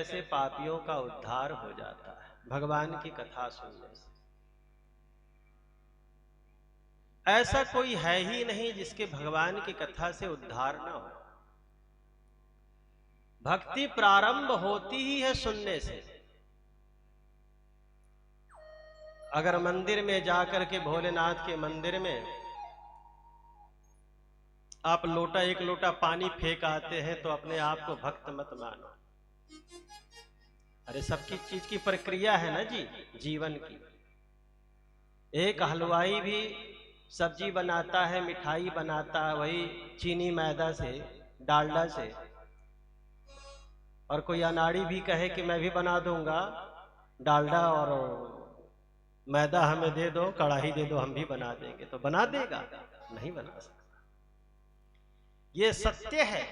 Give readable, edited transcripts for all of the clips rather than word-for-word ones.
कैसे पापियों का उद्धार हो जाता है भगवान की कथा सुनने से। ऐसा कोई है ही नहीं जिसके भगवान की कथा से उद्धार ना हो। भक्ति प्रारंभ होती ही है सुनने से। अगर मंदिर में जाकर के भोलेनाथ के मंदिर में आप एक लोटा पानी फेंक आते हैं तो अपने आप को भक्त मत मानो। अरे सबकी चीज की प्रक्रिया है ना जी, जीवन की। एक हलवाई भी सब्जी बनाता है, मिठाई बनाता है, वही चीनी मैदा से, डालडा से। और कोई अनाड़ी भी कहे कि मैं भी बना दूंगा, डालडा और मैदा हमें दे दो, कढ़ाई दे दो, हम भी बना देंगे, तो बना देगा? नहीं बना सकता। ये सत्य है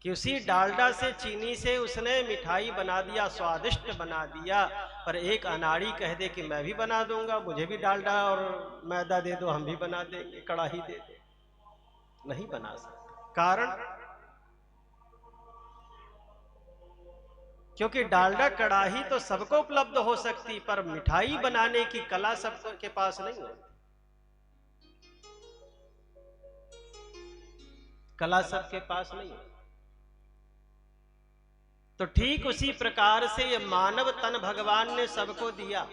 कि उसी डालडा से, चीनी से उसने मिठाई बना दिया, स्वादिष्ट बना दिया। पर एक अनाड़ी कह दे कि मैं भी बना दूंगा, मुझे भी डालडा और मैदा दे दो, हम भी बना देंगे, कढ़ाई दे दो, नहीं बना सकता। कारण क्योंकि डालडा कढ़ाई तो सबको उपलब्ध हो सकती, पर मिठाई बनाने की कला सबके पास नहीं होती। कला सबके पास नहीं होती। तो ठीक उसी प्रकार से ये मानव तन भगवान ने सबको दिया,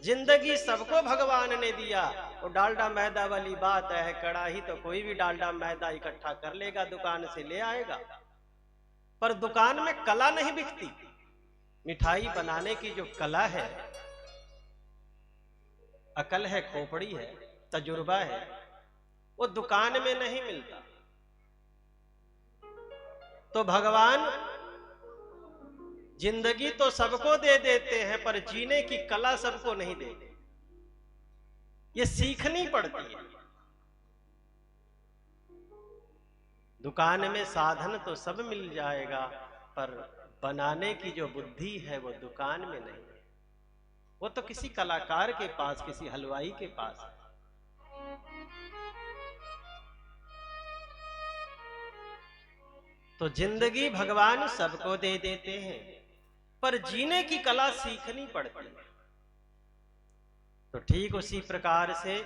जिंदगी सबको भगवान ने दिया। वो डालडा मैदा वाली बात है, कढ़ाई तो कोई भी डालडा मैदा इकट्ठा कर लेगा, दुकान से ले आएगा। पर दुकान में कला नहीं बिकती। मिठाई बनाने की जो कला है, अकल है, खोपड़ी है, तजुर्बा है, वो दुकान में नहीं मिलता। तो भगवान जिंदगी तो सबको दे देते हैं, पर जीने की कला सबको नहीं देते। ये सीखनी पड़ती है। दुकान में साधन तो सब मिल जाएगा, पर बनाने की जो बुद्धि है वो दुकान में नहीं है। वो तो किसी कलाकार के पास, किसी हलवाई के पास है। तो जिंदगी भगवान सबको दे देते हैं, पर जीने की कला सीखनी पड़ती है। तो ठीक उसी प्रकार से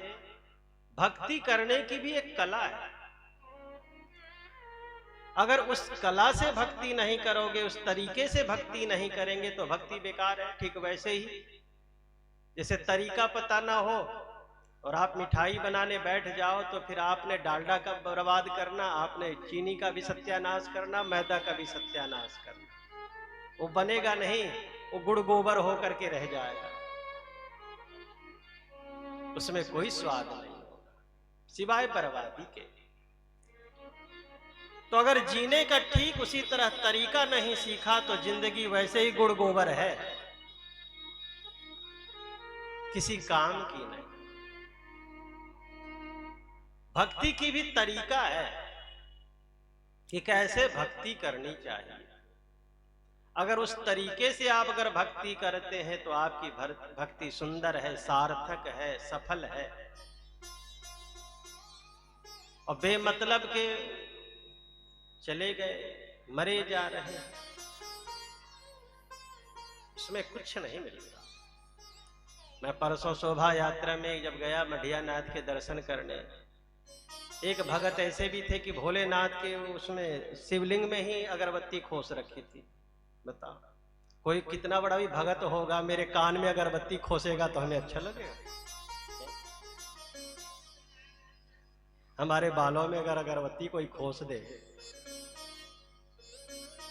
भक्ति करने की भी एक कला है। अगर उस कला से भक्ति नहीं करोगे, उस तरीके से भक्ति नहीं करेंगे, तो भक्ति बेकार है। ठीक वैसे ही जैसे तरीका पता ना हो और आप मिठाई बनाने बैठ जाओ, तो फिर आपने डालडा का बर्बाद करना, आपने चीनी का भी सत्यानाश करना, मैदा का भी सत्यानाश करना। वो बनेगा नहीं, वो गुड़ गोबर होकर के रह जाएगा, उसमें कोई स्वाद नहीं होगा सिवाय बर्बादी के। तो अगर जीने का ठीक उसी तरह तरीका नहीं सीखा, तो जिंदगी वैसे ही गुड़ गोबर है, किसी काम की नहीं। भक्ति की भी तरीका है कि कैसे भक्ति करनी चाहिए। अगर उस तरीके से आप अगर भक्ति करते हैं, तो आपकी भक्ति सुंदर है, सार्थक है, सफल है। और बेमतलब के चले गए, मरे जा रहे हैं, उसमें कुछ नहीं मिलता। मैं परसों शोभा यात्रा में जब गया मढ़िया नाथ के दर्शन करने, एक भगत ऐसे भी थे कि भोलेनाथ के उसमें शिवलिंग में ही अगरबत्ती खोस रखी थी। बताओ, कोई कितना बड़ा भी भगत होगा, मेरे कान में अगरबत्ती खोसेगा तो हमें अच्छा लगेगा? हमारे बालों में अगर अगरबत्ती कोई खोस दे,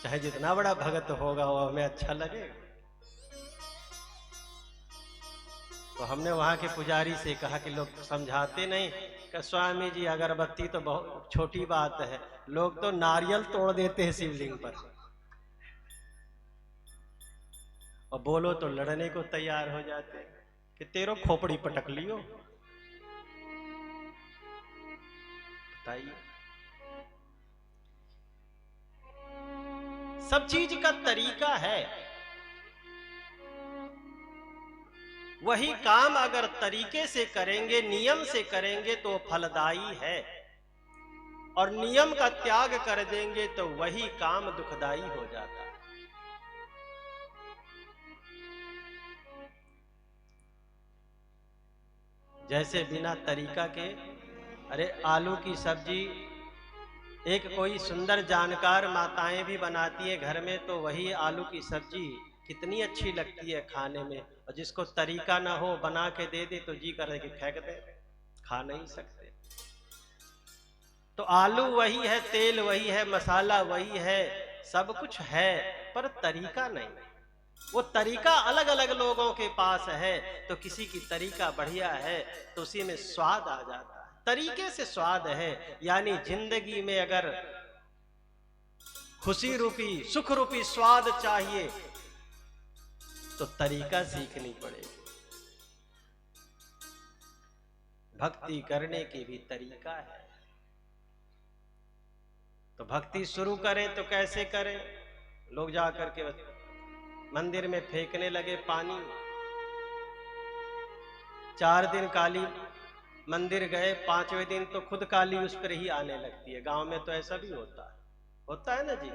चाहे जितना बड़ा भगत होगा, वो हमें अच्छा लगेगा? तो हमने वहां के पुजारी से कहा कि लोग समझाते नहीं कि स्वामी जी अगरबत्ती तो बहुत छोटी बात है, लोग तो नारियल तोड़ देते हैं शिवलिंग पर, और बोलो तो लड़ने को तैयार हो जाते हैं कि तेरो खोपड़ी पटक लियो। बताइए, सब चीज का तरीका है। वही काम अगर तरीके से करेंगे, नियम से करेंगे, तो फलदायी है, और नियम का त्याग कर देंगे तो वही काम दुखदाई हो जाता है। जैसे बिना तरीका के, अरे आलू की सब्जी एक कोई सुंदर जानकार माताएं भी बनाती है घर में, तो वही आलू की सब्जी कितनी अच्छी लगती है खाने में, और जिसको तरीका ना हो बना के दे दे तो जी करे कि फेंक दे, खा नहीं सकते। तो आलू वही है, तेल वही है, मसाला वही है, सब कुछ है, पर तरीका नहीं। वो तरीका अलग अलग लोगों के पास है, तो किसी की तरीका बढ़िया है तो उसी में स्वाद आ जाता है, तरीके से स्वाद है। यानी जिंदगी में अगर खुशी रूपी सुख रूपी स्वाद चाहिए तो तरीका सीखनी पड़ेगी। भक्ति करने की भी तरीका है। तो भक्ति शुरू करें तो कैसे करें? लोग जाकर के मंदिर में फेंकने लगे पानी, 4 दिन काली मंदिर गए, 5वें दिन तो खुद काली उस पर ही आने लगती है। गांव में तो ऐसा भी होता है ना जी।